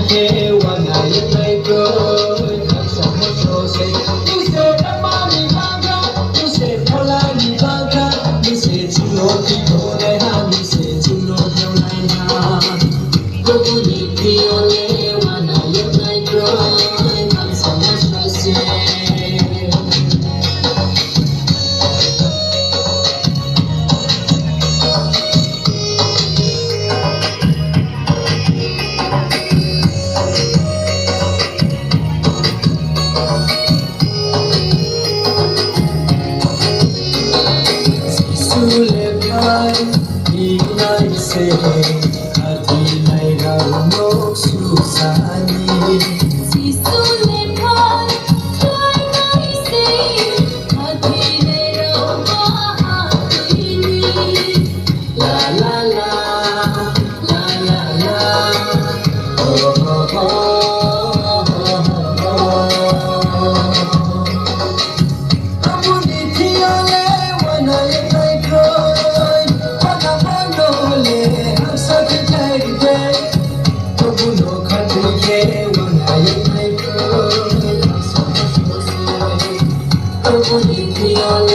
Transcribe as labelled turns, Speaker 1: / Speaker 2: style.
Speaker 1: ke wana yai ko sa mo so se tu se dama ni banga tu se thola ni banga tu se chulo ti ko le ha tu se chulo jong lai ha ko ni pi ole wana yai ko sa mo so se से अति लैरा लोक सुसानी सिसुले भाई लाइ से अति लैरा महानी ला ला ला ला ला ला ओ हो हो अमुनी थियाले wana yai ko Only